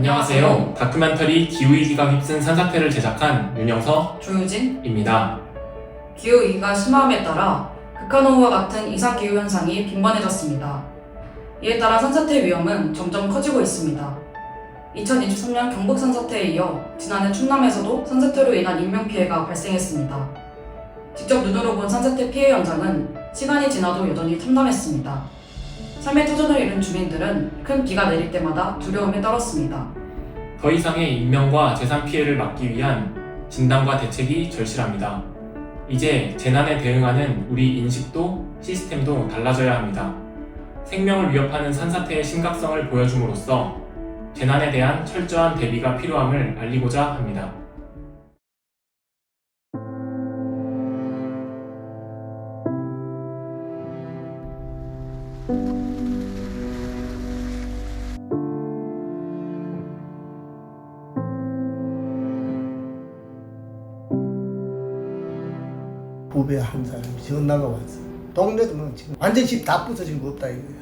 안녕하세요. 다큐멘터리 기후위기가 휩쓴 산사태를 제작한 윤영서, 조유진입니다. 기후위기가 심화함에 따라 극한호우와 같은 이상기후 현상이 빈번해졌습니다. 이에 따라 산사태 위험은 점점 커지고 있습니다. 2023년 경북 산사태에 이어 지난해 충남에서도 산사태로 인한 인명피해가 발생했습니다. 직접 눈으로 본 산사태 피해 현장은 시간이 지나도 여전히 참담했습니다. 삶의 터전을 잃은 주민들은 큰 비가 내릴 때마다 두려움에 떨었습니다. 더 이상의 인명과 재산 피해를 막기 위한 진단과 대책이 절실합니다. 이제 재난에 대응하는 우리 인식도 시스템도 달라져야 합니다. 생명을 위협하는 산사태의 심각성을 보여줌으로써 재난에 대한 철저한 대비가 필요함을 알리고자 합니다. 후배 한 사람이 전화가 왔어. 동네도 뭐 지금 완전 집 다 부서진 거 없다 이거야.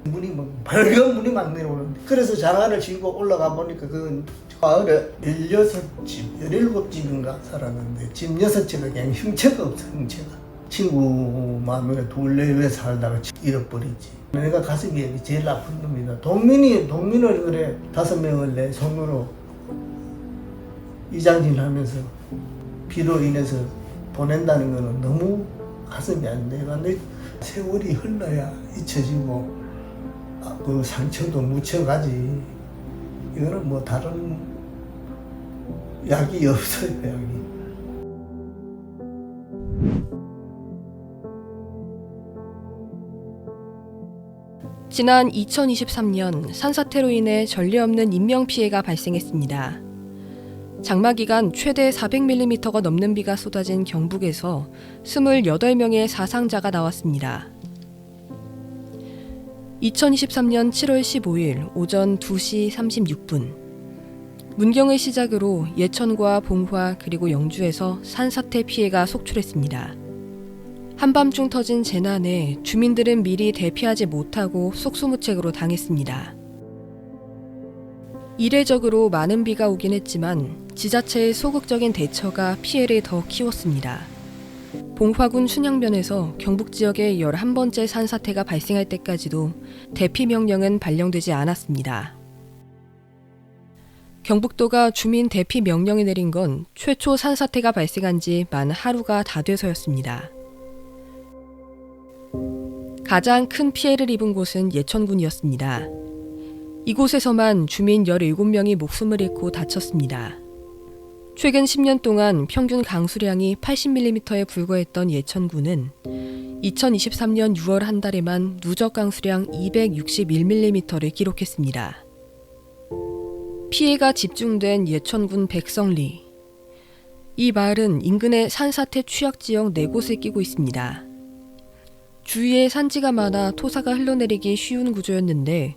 문이 뭐 밝은 문이 막 내려오는데. 그래서 장화를 신고 올라가 보니까 그 마을에 16집, 17집인가 살았는데 집 6채가 그냥 형체가 없어, 형체가. 친구 마누라 둘레에 살다가 잃어버리지. 내가 가슴이 제일 아픈 놈이다. 동민을 그래 5명을 내 손으로 이장진하면서 비로 인해서 보낸다는 거는 너무 가슴이 안 돼. 근데 세월이 흘러야 잊혀지고 그 상처도 묻혀가지. 이거는 뭐 다른 약이 없어요, 약이. 지난 2023년 산사태로 인해 전례 없는 인명피해가 발생했습니다. 장마 기간 최대 400mm가 넘는 비가 쏟아진 경북에서 28명의 사상자가 나왔습니다. 2023년 7월 15일 오전 2시 36분 문경을 시작으로 예천과 봉화 그리고 영주에서 산사태 피해가 속출했습니다. 한밤중 터진 재난에 주민들은 미리 대피하지 못하고 속수무책으로 당했습니다. 이례적으로 많은 비가 오긴 했지만 지자체의 소극적인 대처가 피해를 더 키웠습니다. 봉화군 춘향면에서 경북 지역에 11번째 산사태가 발생할 때까지도 대피 명령은 발령되지 않았습니다. 경북도가 주민 대피 명령을 내린 건 최초 산사태가 발생한 지 만 하루가 다 돼서였습니다. 가장 큰 피해를 입은 곳은 예천군이었습니다. 이곳에서만 주민 17명이 목숨을 잃고 다쳤습니다. 최근 10년 동안 평균 강수량이 80mm에 불과했던 예천군은 2023년 6월 한 달에만 누적 강수량 261mm를 기록했습니다. 피해가 집중된 예천군 백성리. 이 마을은 인근의 산사태 취약지역 4곳을 끼고 있습니다. 주위에 산지가 많아 토사가 흘러내리기 쉬운 구조였는데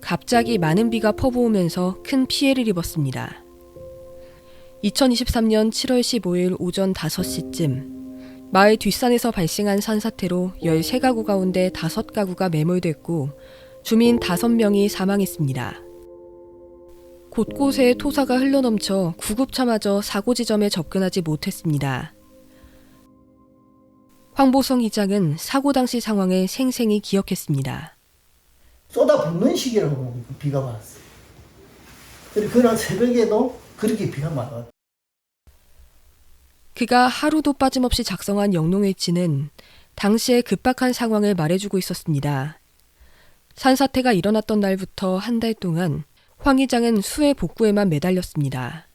갑자기 많은 비가 퍼부으면서 큰 피해를 입었습니다. 2023년 7월 15일 오전 5시쯤 마을 뒷산에서 발생한 산사태로 13가구 가운데 5가구가 매몰됐고 주민 5명이 사망했습니다. 곳곳에 토사가 흘러넘쳐 구급차마저 사고 지점에 접근하지 못했습니다. 황보성 이장은 사고 당시 상황을 생생히 기억했습니다. 쏟아붓는 시기라고 비가 왔어요. 그리고 그날 새벽에도 그렇게 비가 많아. 그가 하루도 빠짐없이 작성한 영농일지는 당시의 급박한 상황을 말해주고 있었습니다. 산사태가 일어났던 날부터 한 달 동안 황 이장은 수해 복구에만 매달렸습니다.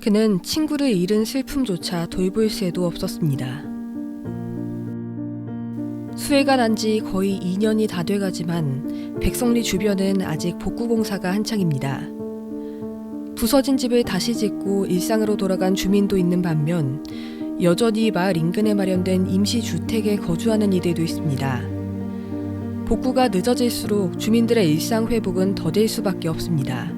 그는 친구를 잃은 슬픔조차 돌볼 새도 없었습니다. 수해가 난 지 거의 2년이 다 돼가지만 백성리 주변은 아직 복구 공사가 한창입니다. 부서진 집을 다시 짓고 일상으로 돌아간 주민도 있는 반면 여전히 마을 인근에 마련된 임시주택에 거주하는 이들도 있습니다. 복구가 늦어질수록 주민들의 일상 회복은 더딜 수밖에 없습니다.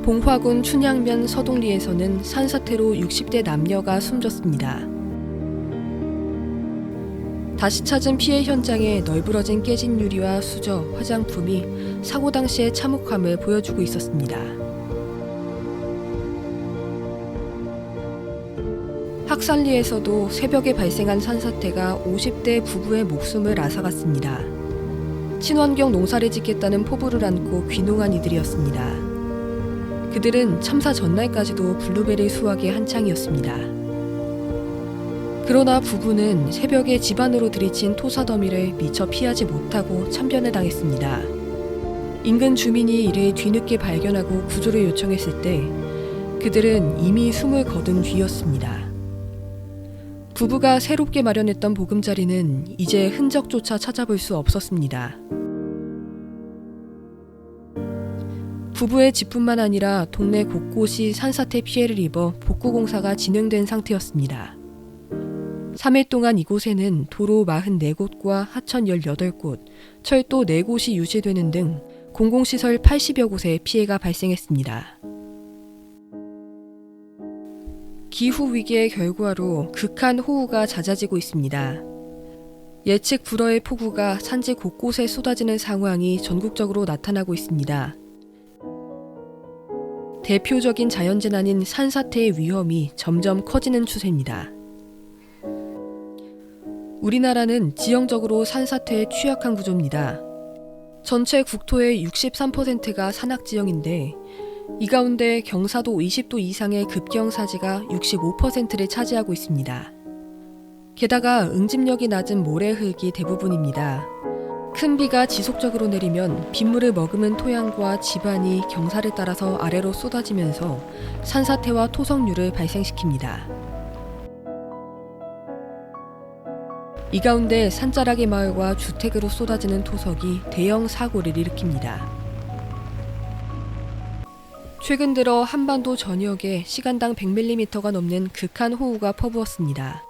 봉화군 춘향면 서동리에서는 산사태로 60대 남녀가 숨졌습니다. 다시 찾은 피해 현장에 널브러진 깨진 유리와 수저, 화장품이 사고 당시의 참혹함을 보여주고 있었습니다. 학산리에서도 새벽에 발생한 산사태가 50대 부부의 목숨을 앗아갔습니다. 친환경 농사를 짓겠다는 포부를 안고 귀농한 이들이었습니다. 그들은 참사 전날까지도 블루베리 수확에 한창이었습니다. 그러나 부부는 새벽에 집 안으로 들이친 토사더미를 미처 피하지 못하고 참변을 당했습니다. 인근 주민이 이를 뒤늦게 발견하고 구조를 요청했을 때 그들은 이미 숨을 거둔 뒤였습니다. 부부가 새롭게 마련했던 보금자리는 이제 흔적조차 찾아볼 수 없었습니다. 부부의 집뿐만 아니라 동네 곳곳이 산사태 피해를 입어 복구공사가 진행된 상태였습니다. 3일 동안 이곳에는 도로 44곳과 하천 18곳, 철도 4곳이 유실되는 등 공공시설 80여 곳에 피해가 발생했습니다. 기후위기의 결과로 극한 호우가 잦아지고 있습니다. 예측 불허의 폭우가 산지 곳곳에 쏟아지는 상황이 전국적으로 나타나고 있습니다. 대표적인 자연재난인 산사태의 위험이 점점 커지는 추세입니다. 우리나라는 지형적으로 산사태에 취약한 구조입니다. 전체 국토의 63%가 산악지형인데 이 가운데 경사도 20도 이상의 급경사지가 65%를 차지하고 있습니다. 게다가 응집력이 낮은 모래흙이 대부분입니다. 큰 비가 지속적으로 내리면 빗물을 머금은 토양과 지반이 경사를 따라서 아래로 쏟아지면서 산사태와 토성류를 발생시킵니다. 이 가운데 산자락의 마을과 주택으로 쏟아지는 토석이 대형 사고를 일으킵니다. 최근 들어 한반도 전역에 시간당 100mm가 넘는 극한 호우가 퍼부었습니다.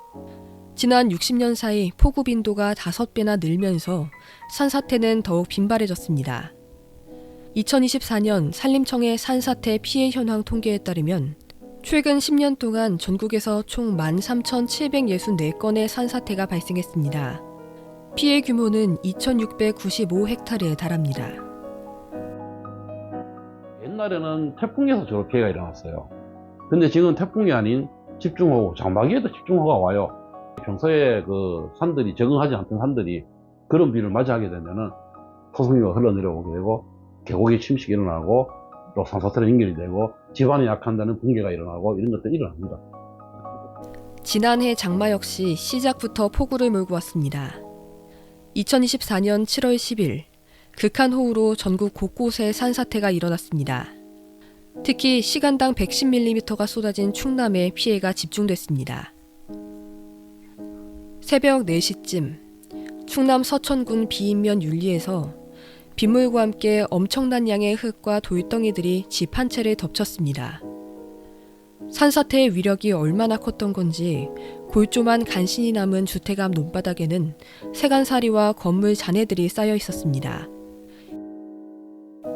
지난 60년 사이 폭우 빈도가 5배나 늘면서 산사태는 더욱 빈발해졌습니다. 2024년 산림청의 산사태 피해 현황 통계에 따르면 최근 10년 동안 전국에서 총 13,764건의 산사태가 발생했습니다. 피해 규모는 2,695헥타르에 달합니다. 옛날에는 태풍에서 저런 피해가 일어났어요. 근데 지금 태풍이 아닌 집중호우, 장마기에도 집중호우가 와요. 평소에 그 산들이 적응하지 않던 산들이 그런 비를 맞이하게 되면은 토성류가 흘러내려오게 되고 계곡의 침식이 일어나고 또 산사태로 연결이 되고 집안이 약한다는 붕괴가 일어나고 이런 것들이 일어납니다. 지난해 장마 역시 시작부터 폭우를 몰고 왔습니다. 2024년 7월 10일 극한 호우로 전국 곳곳에 산사태가 일어났습니다. 특히 시간당 110mm가 쏟아진 충남에 피해가 집중됐습니다. 새벽 4시쯤 충남 서천군 비인면 윤리에서 빗물과 함께 엄청난 양의 흙과 돌덩이들이 집 한 채를 덮쳤습니다. 산사태의 위력이 얼마나 컸던 건지 골조만 간신히 남은 주택 앞 논바닥에는 세간살이와 건물 잔해들이 쌓여 있었습니다.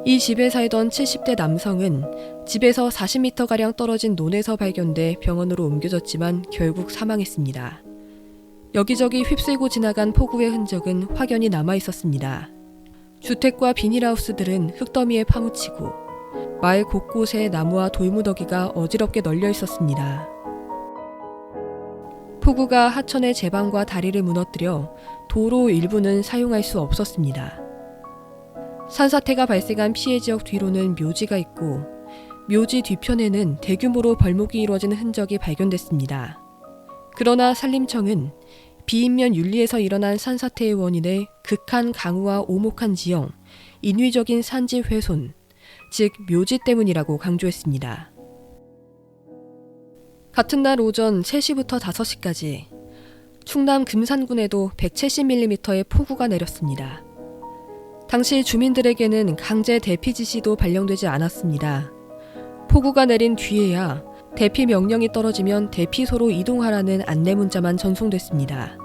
이 집에 살던 70대 남성은 집에서 40m가량 떨어진 논에서 발견돼 병원으로 옮겨졌지만 결국 사망했습니다. 여기저기 휩쓸고 지나간 폭우의 흔적은 확연히 남아 있었습니다. 주택과 비닐하우스들은 흙더미에 파묻히고 마을 곳곳에 나무와 돌무더기가 어지럽게 널려 있었습니다. 폭우가 하천의 제방과 다리를 무너뜨려 도로 일부는 사용할 수 없었습니다. 산사태가 발생한 피해 지역 뒤로는 묘지가 있고 묘지 뒤편에는 대규모로 벌목이 이루어진 흔적이 발견됐습니다. 그러나 산림청은 비인면 윤리에서 일어난 산사태의 원인을 극한 강우와 오목한 지형, 인위적인 산지 훼손, 즉 묘지 때문이라고 강조했습니다. 같은 날 오전 3시부터 5시까지 충남 금산군에도 170mm의 폭우가 내렸습니다. 당시 주민들에게는 강제 대피 지시도 발령되지 않았습니다. 폭우가 내린 뒤에야 대피 명령이 떨어지면 대피소로 이동하라는 안내 문자만 전송됐습니다.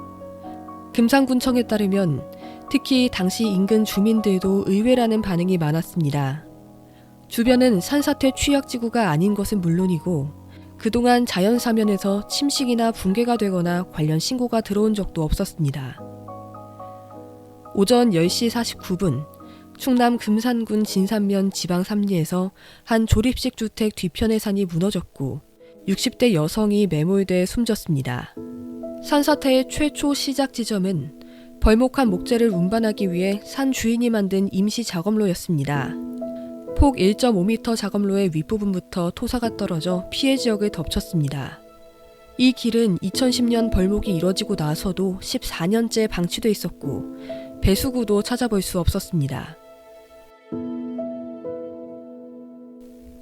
금산군청에 따르면 특히 당시 인근 주민들도 의외라는 반응이 많았습니다. 주변은 산사태 취약지구가 아닌 것은 물론이고 그동안 자연사면에서 침식이나 붕괴가 되거나 관련 신고가 들어온 적도 없었습니다. 오전 10시 49분 충남 금산군 진산면 지방 3리에서 한 조립식 주택 뒤편의 산이 무너졌고 60대 여성이 매몰돼 숨졌습니다. 산사태의 최초 시작 지점은 벌목한 목재를 운반하기 위해 산 주인이 만든 임시 작업로였습니다. 폭 1.5m 작업로의 윗부분부터 토사가 떨어져 피해 지역을 덮쳤습니다. 이 길은 2010년 벌목이 이뤄지고 나서도 14년째 방치돼 있었고 배수구도 찾아볼 수 없었습니다.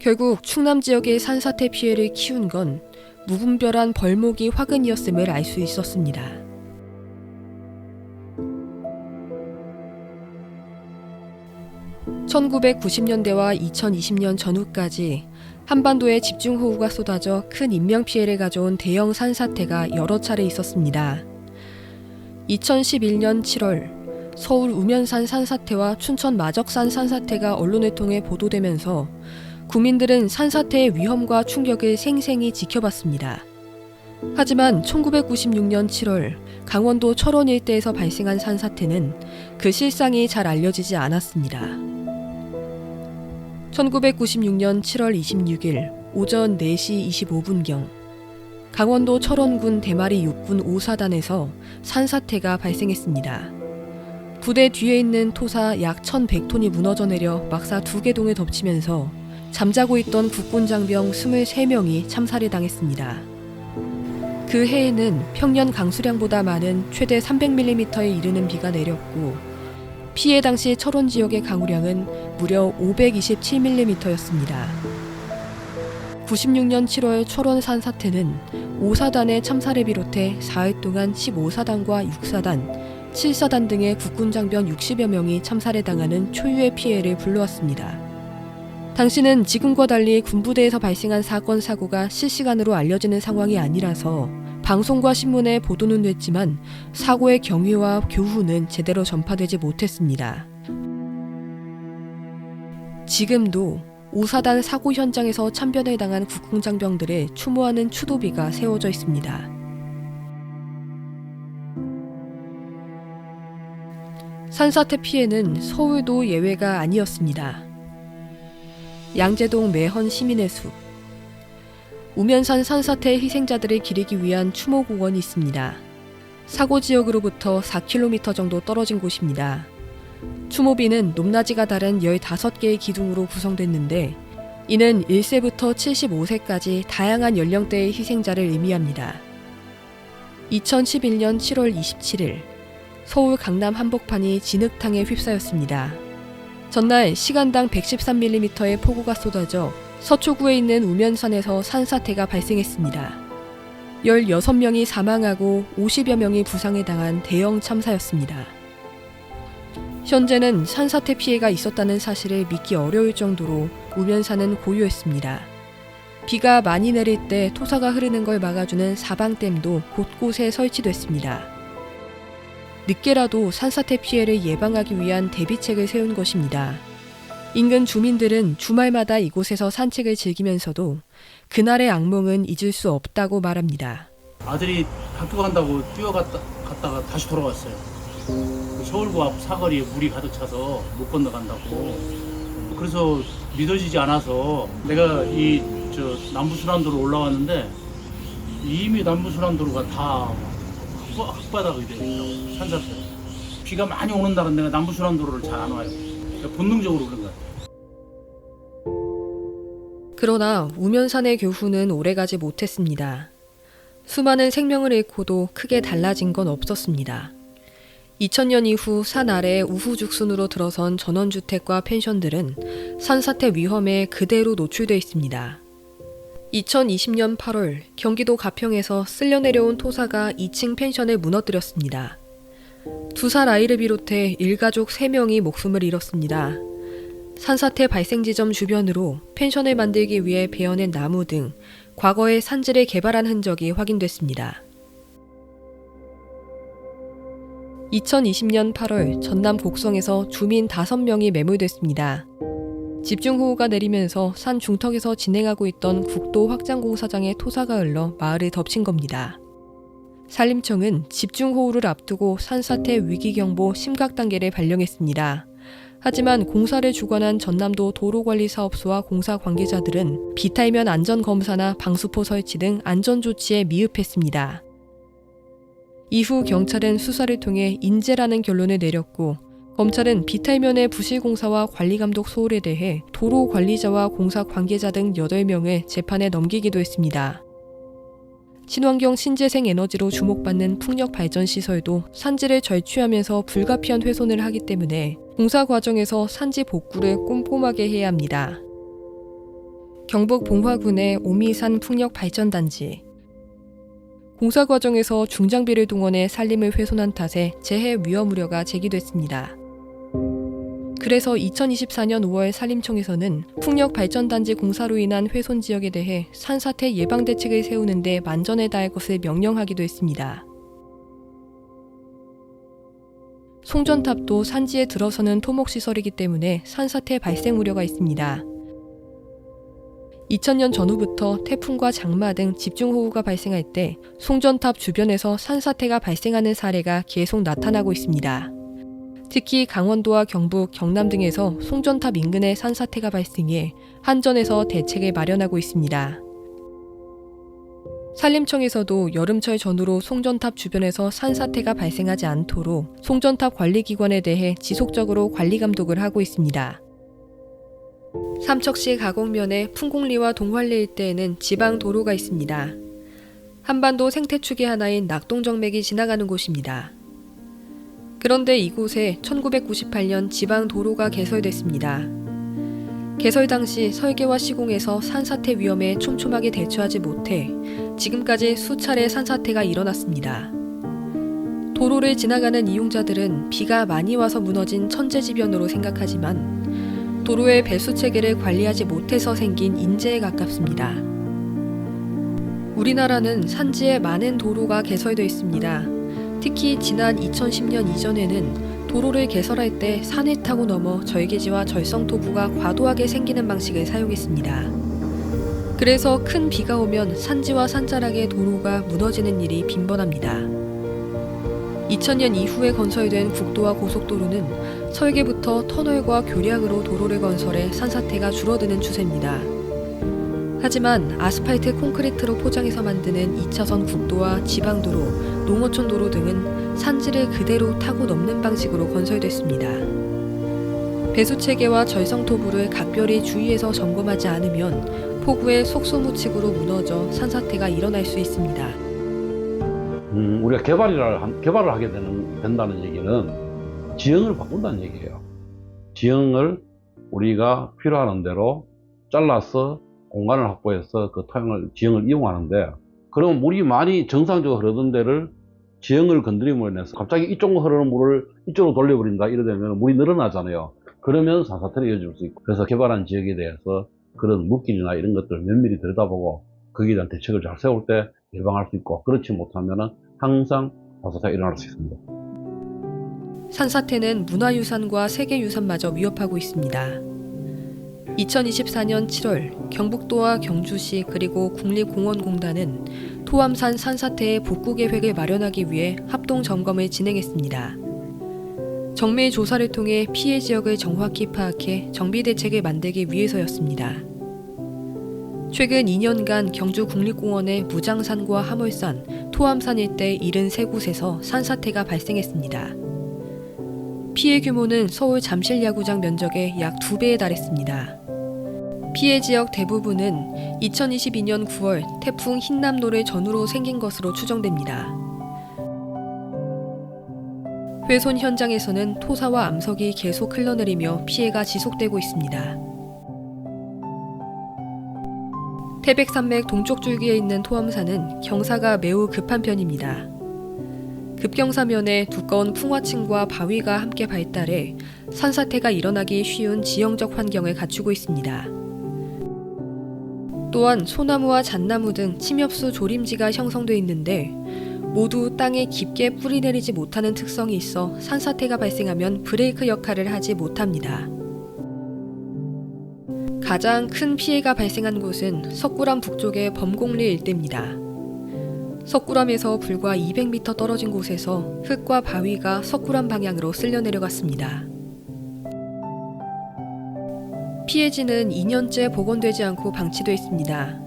결국 충남 지역의 산사태 피해를 키운 건 무분별한 벌목이 화근이었음을 알 수 있었습니다. (1990년대와 2020년) 전후까지 한반도에 집중호우가 쏟아져 큰 인명피해를 가져온 대형 산사태가 여러 차례 있었습니다. 2011년 7월 서울 우면산 산사태와 춘천 마적산 산사태가 언론을 통해 보도되면서 국민들은 산사태의 위험과 충격을 생생히 지켜봤습니다. 하지만 1996년 7월 강원도 철원 일대에서 발생한 산사태는 그 실상이 잘 알려지지 않았습니다. 1996년 7월 26일 오전 4시 25분경 강원도 철원군 대마리 육군 5사단에서 산사태가 발생했습니다. 부대 뒤에 있는 토사 약 1,100톤이 무너져 내려 막사 2개 동을 덮치면서 잠자고 있던 국군 장병 23명이 참살을 당했습니다. 그 해에는 평년 강수량보다 많은 최대 300mm에 이르는 비가 내렸고 피해 당시 철원 지역의 강우량은 무려 527mm였습니다. 96년 7월 철원 산사태는 5사단의 참살을 비롯해 4일 동안 15사단과 6사단, 7사단 등의 국군 장병 60여 명이 참살을 당하는 초유의 피해를 불러왔습니다. 당시는 지금과 달리 군부대에서 발생한 사건 사고가 실시간으로 알려지는 상황이 아니라서 방송과 신문에 보도는 됐지만 사고의 경위와 교훈은 제대로 전파되지 못했습니다. 지금도 5사단 사고 현장에서 참변을 당한 국군 장병들을 추모하는 추도비가 세워져 있습니다. 산사태 피해는 서울도 예외가 아니었습니다. 양재동 매헌 시민의 숲. 우면산 산사태 희생자들을 기리기 위한 추모공원이 있습니다. 사고 지역으로부터 4km 정도 떨어진 곳입니다. 추모비는 높낮이가 다른 15개의 기둥으로 구성됐는데 이는 1세부터 75세까지 다양한 연령대의 희생자를 의미합니다. 2011년 7월 27일 서울 강남 한복판이 진흙탕에 휩싸였습니다. 전날 시간당 113mm의 폭우가 쏟아져 서초구에 있는 우면산에서 산사태가 발생했습니다. 16명이 사망하고 50여 명이 부상을 당한 대형 참사였습니다. 현재는 산사태 피해가 있었다는 사실을 믿기 어려울 정도로 우면산은 고요했습니다. 비가 많이 내릴 때 토사가 흐르는 걸 막아주는 사방댐도 곳곳에 설치됐습니다. 늦게라도 산사태 피해를 예방하기 위한 대비책을 세운 것입니다. 인근 주민들은 주말마다 이곳에서 산책을 즐기면서도 그날의 악몽은 잊을 수 없다고 말합니다. 아들이 학교 간다고 뛰어갔다가 다시 돌아왔어요. 서울구 앞 사거리에 물이 가득 차서 못 건너간다고. 그래서 믿어지지 않아서 내가 남부순환도로 올라왔는데 이미 남부순환도로가 다 흙바닥이 되어 있다고, 산사태. 비가 많이 오는 날은 내가 남부순환도로를 잘 안 와요. 그러니까 본능적으로 그런 것 같아요. 그러나 우면산의 교훈은 오래가지 못했습니다. 수많은 생명을 잃고도 크게 달라진 건 없었습니다. 2000년 이후 산 아래에 우후죽순으로 들어선 전원주택과 펜션들은 산사태 위험에 그대로 노출돼 있습니다. 2020년 8월 경기도 가평에서 쓸려 내려온 토사가 2층 펜션을 무너뜨렸습니다. 2살 아이를 비롯해 일가족 3명이 목숨을 잃었습니다. 산사태 발생 지점 주변으로 펜션을 만들기 위해 베어낸 나무 등 과거에 산지를 개발한 흔적이 확인됐습니다. 2020년 8월 전남 곡성에서 주민 5명이 매몰됐습니다. 집중호우가 내리면서 산 중턱에서 진행하고 있던 국도 확장 공사장에 토사가 흘러 마을을 덮친 겁니다. 산림청은 집중호우를 앞두고 산사태 위기경보 심각 단계를 발령했습니다. 하지만 공사를 주관한 전남도 도로관리사업소와 공사 관계자들은 비탈면 안전검사나 방수포 설치 등 안전조치에 미흡했습니다. 이후 경찰은 수사를 통해 인재라는 결론을 내렸고, 검찰은 비탈면의 부실공사와 관리감독 소홀에 대해 도로관리자와 공사 관계자 등 8명을 재판에 넘기기도 했습니다. 친환경 신재생 에너지로 주목받는 풍력발전시설도 산지를 절취하면서 불가피한 훼손을 하기 때문에 공사 과정에서 산지 복구를 꼼꼼하게 해야 합니다. 경북 봉화군의 오미산 풍력발전단지. 공사 과정에서 중장비를 동원해 산림을 훼손한 탓에 재해 위험 우려가 제기됐습니다. 그래서 2024년 5월 산림청에서는 풍력발전단지 공사로 인한 훼손 지역에 대해 산사태 예방 대책을 세우는 데 만전을 다할 것을 명령하기도 했습니다. 송전탑도 산지에 들어서는 토목시설이기 때문에 산사태 발생 우려가 있습니다. 2000년 전후부터 태풍과 장마 등 집중호우가 발생할 때 송전탑 주변에서 산사태가 발생하는 사례가 계속 나타나고 있습니다. 특히 강원도와 경북, 경남 등에서 송전탑 인근에 산사태가 발생해 한전에서 대책을 마련하고 있습니다. 산림청에서도 여름철 전후로 송전탑 주변에서 산사태가 발생하지 않도록 송전탑 관리기관에 대해 지속적으로 관리 감독을 하고 있습니다. 삼척시 가곡면의 풍곡리와 동환리 일대에는 지방 도로가 있습니다. 한반도 생태축의 하나인 낙동정맥이 지나가는 곳입니다. 그런데 이곳에 1998년 지방 도로가 개설됐습니다. 개설 당시 설계와 시공에서 산사태 위험에 촘촘하게 대처하지 못해 지금까지 수차례 산사태가 일어났습니다. 도로를 지나가는 이용자들은 비가 많이 와서 무너진 천재지변으로 생각하지만 도로의 배수 체계를 관리하지 못해서 생긴 인재에 가깝습니다. 우리나라는 산지에 많은 도로가 개설되어 있습니다. 특히 지난 2010년 이전에는 도로를 개설할 때 산을 타고 넘어 절개지와 절성토부가 과도하게 생기는 방식을 사용했습니다. 그래서 큰 비가 오면 산지와 산자락의 도로가 무너지는 일이 빈번합니다. 2000년 이후에 건설된 국도와 고속도로는 설계부터 터널과 교량으로 도로를 건설해 산사태가 줄어드는 추세입니다. 하지만 아스팔트 콘크리트로 포장해서 만드는 2차선 국도와 지방도로, 농어촌 도로 등은 산지를 그대로 타고 넘는 방식으로 건설됐습니다. 배수체계와 절성토부를 각별히 주의해서 점검하지 않으면 폭우의 속수무책으로 무너져 산사태가 일어날 수 있습니다. 우리가 개발을 하게 된다는 얘기는 지형을 바꾼다는 얘기예요. 지형을 우리가 필요한 대로 잘라서 공간을 확보해서 그 지형을 이용하는데, 그러면 물이 많이 정상적으로 흐르던 데를 지형을 건드림으로 인해서 갑자기 이쪽으로 흐르는 물을 이쪽으로 돌려버린다 이러면 물이 늘어나잖아요. 그러면 산사태를 이어질 수 있고, 그래서 개발한 지역에 대해서 그런 물길이나 이런 것들을 면밀히 들여다보고 거기에 대한 대책을 잘 세울 때 예방할 수 있고, 그렇지 못하면 항상 산사태가 일어날 수 있습니다. 산사태는 문화유산과 세계유산마저 위협하고 있습니다. 2024년 7월 경북도와 경주시 그리고 국립공원공단은 토암산 산사태의 복구 계획을 마련하기 위해 합동 점검을 진행했습니다. 정밀 조사를 통해 피해 지역을 정확히 파악해 정비 대책을 만들기 위해서였습니다. 최근 2년간 경주 국립공원의 무장산과 하물산, 토암산 일대 73곳에서 산사태가 발생했습니다. 피해 규모는 서울 잠실야구장 면적의 약 2배에 달했습니다. 피해 지역 대부분은 2022년 9월 태풍 흰남노를 전후로 생긴 것으로 추정됩니다. 훼손 현장에서는 토사와 암석이 계속 흘러내리며 피해가 지속되고 있습니다. 태백산맥 동쪽 줄기에 있는 토암산은 경사가 매우 급한 편입니다. 급경사면에 두꺼운 풍화층과 바위가 함께 발달해 산사태가 일어나기 쉬운 지형적 환경을 갖추고 있습니다. 또한 소나무와 잣나무 등 침엽수 조림지가 형성돼 있는데 모두 땅에 깊게 뿌리내리지 못하는 특성이 있어 산사태가 발생하면 브레이크 역할을 하지 못합니다. 가장 큰 피해가 발생한 곳은 석굴암 북쪽의 범곡리 일대입니다. 석굴암에서 불과 200m 떨어진 곳에서 흙과 바위가 석굴암 방향으로 쓸려 내려갔습니다. 피해지는 2년째 복원되지 않고 방치돼 있습니다.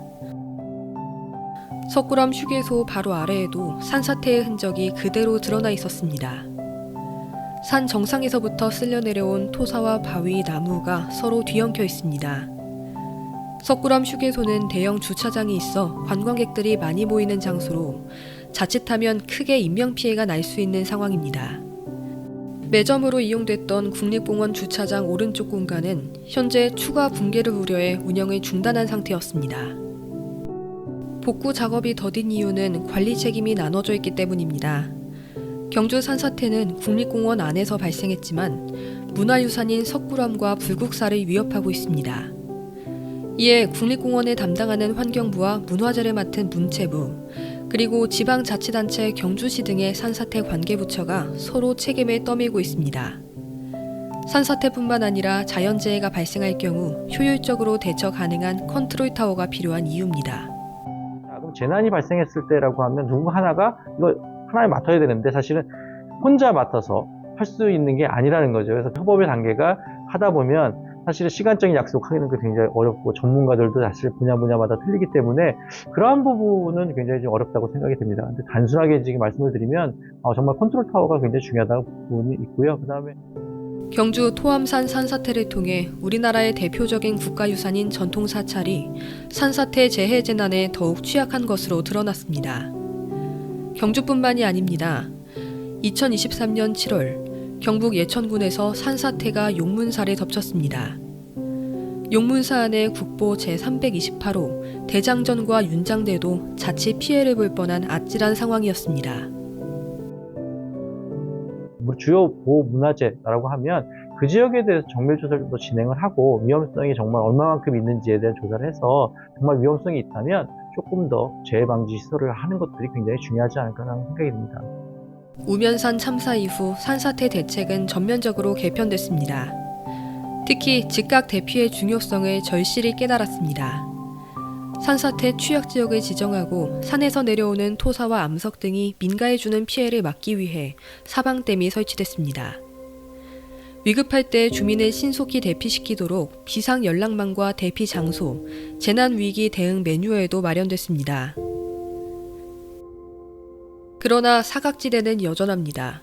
석굴암 휴게소 바로 아래에도 산사태의 흔적이 그대로 드러나 있었습니다. 산 정상에서부터 쓸려 내려온 토사와 바위, 나무가 서로 뒤엉켜 있습니다. 석굴암 휴게소는 대형 주차장이 있어 관광객들이 많이 모이는 장소로 자칫하면 크게 인명피해가 날 수 있는 상황입니다. 매점으로 이용됐던 국립공원 주차장 오른쪽 공간은 현재 추가 붕괴를 우려해 운영을 중단한 상태였습니다. 복구 작업이 더딘 이유는 관리 책임이 나눠져 있기 때문입니다. 경주 산사태는 국립공원 안에서 발생했지만 문화유산인 석굴암과 불국사를 위협하고 있습니다. 이에 국립공원을 담당하는 환경부와 문화재를 맡은 문체부, 그리고 지방자치단체 경주시 등의 산사태 관계부처가 서로 책임을 떠밀고 있습니다. 산사태뿐만 아니라 자연재해가 발생할 경우 효율적으로 대처 가능한 컨트롤 타워가 필요한 이유입니다. 그럼 재난이 발생했을 때라고 하면 누군가 하나가 이거 하나를 맡아야 되는데 사실은 혼자 맡아서 할 수 있는 게 아니라는 거죠. 그래서 협업의 단계가 하다 보면 사실은 시간적인 약속하기는 굉장히 어렵고 전문가들도 사실 분야마다 틀리기 때문에 그러한 부분은 굉장히 좀 어렵다고 생각이 됩니다. 근데 단순하게 지금 말씀을 드리면 정말 컨트롤 타워가 굉장히 중요하다는 부분이 있고요. 그다음에 경주 토암산 산사태를 통해 우리나라의 대표적인 국가유산인 전통사찰이 산사태 재해 재난에 더욱 취약한 것으로 드러났습니다. 경주뿐만이 아닙니다. 2023년 7월 경북 예천군에서 산사태가 용문사를 덮쳤습니다. 용문사 안의 국보 제328호 대장전과 윤장대도 자칫 피해를 볼 뻔한 아찔한 상황이었습니다. 주요 보호문화재라고 하면 그 지역에 대해서 정밀조사를 또 진행을 하고 위험성이 정말 얼마만큼 있는지에 대한 조사를 해서 정말 위험성이 있다면 조금 더 재해방지 시설을 하는 것들이 굉장히 중요하지 않을까라는 생각이 듭니다. 우면산 참사 이후 산사태 대책은 전면적으로 개편됐습니다. 특히 즉각 대피의 중요성을 절실히 깨달았습니다. 산사태 취약지역을 지정하고 산에서 내려오는 토사와 암석 등이 민가해주는 피해를 막기 위해 사방댐이 설치됐습니다. 위급할 때 주민을 신속히 대피시키도록 비상연락망과 대피 장소, 재난위기 대응 매뉴얼도 마련됐습니다. 그러나 사각지대는 여전합니다.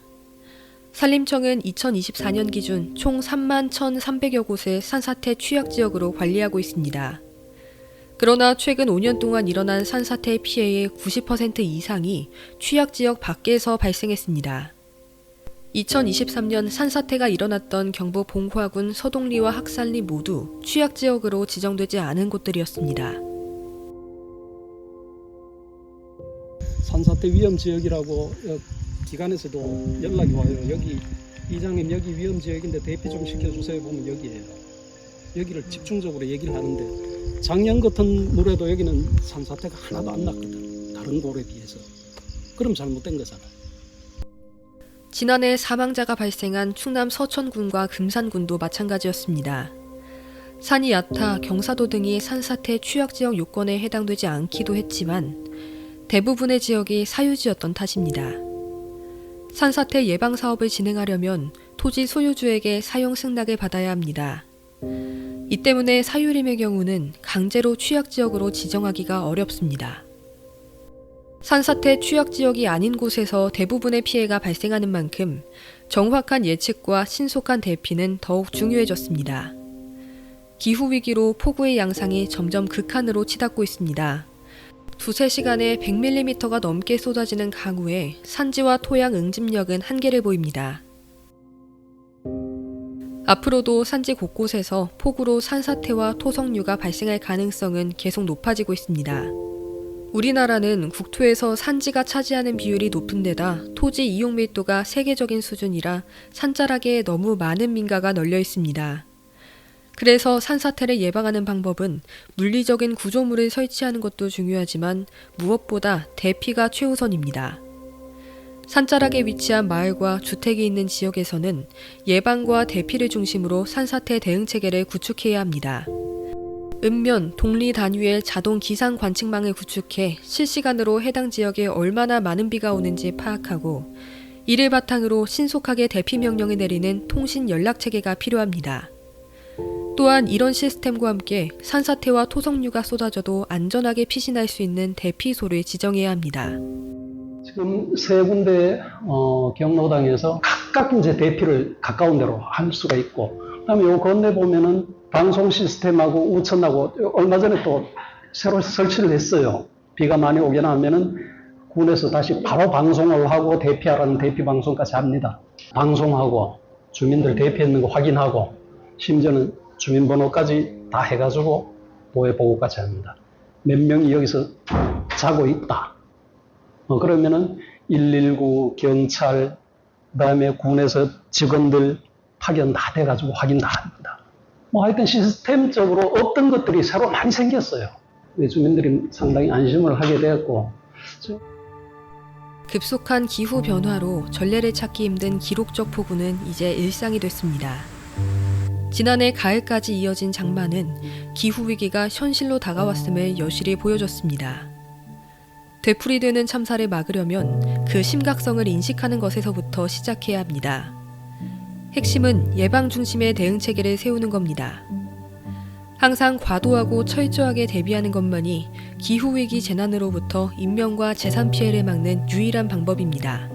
산림청은 2024년 기준 총 31,300여 곳을 산사태 취약지역으로 관리하고 있습니다. 그러나 최근 5년 동안 일어난 산사태 피해의 90% 이상이 취약지역 밖에서 발생했습니다. 2023년 산사태가 일어났던 경북 봉화군 서동리와 학산리 모두 취약지역으로 지정되지 않은 곳들이었습니다. 산사태 위험지역이라고 기관에서도 연락이 와요. 여기 이장님 여기 위험지역인데 대피 좀 시켜주세요. 보면 여기예요. 여기를 집중적으로 얘기를 하는데 작년 같은 물에도 여기는 산사태가 하나도 안 났거든. 다른 골에 비해서. 그럼 잘못된 거잖아. 지난해 사망자가 발생한 충남 서천군과 금산군도 마찬가지였습니다. 산이 얕아 경사도 등이 산사태 취약지역 요건에 해당되지 않기도 했지만 대부분의 지역이 사유지였던 탓입니다. 산사태 예방 사업을 진행하려면 토지 소유주에게 사용 승낙을 받아야 합니다. 이 때문에 사유림의 경우는 강제로 취약지역으로 지정하기가 어렵습니다. 산사태 취약지역이 아닌 곳에서 대부분의 피해가 발생하는 만큼 정확한 예측과 신속한 대피는 더욱 중요해졌습니다. 기후위기로 폭우의 양상이 점점 극한으로 치닫고 있습니다. 두세 시간에 100mm가 넘게 쏟아지는 강우에 산지와 토양 응집력은 한계를 보입니다. 앞으로도 산지 곳곳에서 폭우로 산사태와 토성류가 발생할 가능성은 계속 높아지고 있습니다. 우리나라는 국토에서 산지가 차지하는 비율이 높은 데다 토지 이용 밀도가 세계적인 수준이라 산자락에 너무 많은 민가가 널려 있습니다. 그래서 산사태를 예방하는 방법은 물리적인 구조물을 설치하는 것도 중요하지만 무엇보다 대피가 최우선입니다. 산자락에 위치한 마을과 주택이 있는 지역에서는 예방과 대피를 중심으로 산사태 대응 체계를 구축해야 합니다. 읍면, 동리 단위의 자동 기상 관측망을 구축해 실시간으로 해당 지역에 얼마나 많은 비가 오는지 파악하고 이를 바탕으로 신속하게 대피 명령을 내리는 통신 연락 체계가 필요합니다. 또한 이런 시스템과 함께 산사태와 토성류가 쏟아져도 안전하게 피신할 수 있는 대피소를 지정해야 합니다. 지금 세 군데 경로당에서 각각 이제 대피를 가까운 데로 할 수가 있고, 그다음에 요 건네 보면은 방송 시스템하고 우천하고 얼마 전에 또 새로 설치를 했어요. 비가 많이 오거나 하면은 군에서 다시 바로 방송을 하고 대피하라는 대피 방송까지 합니다. 방송하고 주민들 대피했는 거 확인하고 심지어는 주민번호까지 다 해가지고 도해 보고까지 합니다. 몇 명이 여기서 자고 있다. 그러면은 119, 경찰, 그다음에 군에서 직원들 파견 다 돼가지고 확인 다 합니다. 하여튼 시스템적으로 어떤 것들이 새로 많이 생겼어요. 주민들이 상당히 안심을 하게 되었고. 급속한 기후 변화로 전례를 찾기 힘든 기록적 폭우는 이제 일상이 됐습니다. 지난해 가을까지 이어진 장마는 기후위기가 현실로 다가왔음을 여실히 보여줬습니다. 되풀이되는 참사를 막으려면 그 심각성을 인식하는 것에서부터 시작해야 합니다. 핵심은 예방 중심의 대응 체계를 세우는 겁니다. 항상 과도하고 철저하게 대비하는 것만이 기후위기 재난으로부터 인명과 재산 피해를 막는 유일한 방법입니다.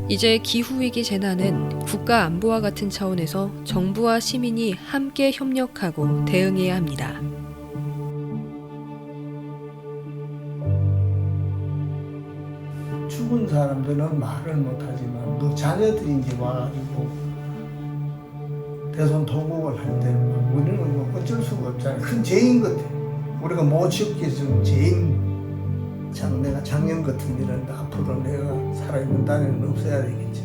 이제 기후위기 재난은 국가 안보와 같은 차원에서 정부와 시민이 함께 협력하고 대응해야 합니다. 죽은 사람들은 말을 못하지만 그 자녀들이 이제 와가지고 대손통곡을 할 때는 우리는 뭐 어쩔 수가 없잖아요. 큰 죄인 같아. 우리가 못 지키게 좀 죄인 내가 작년 같은 일은 앞으로 내가 살아있는 단에는 없어야 되겠죠.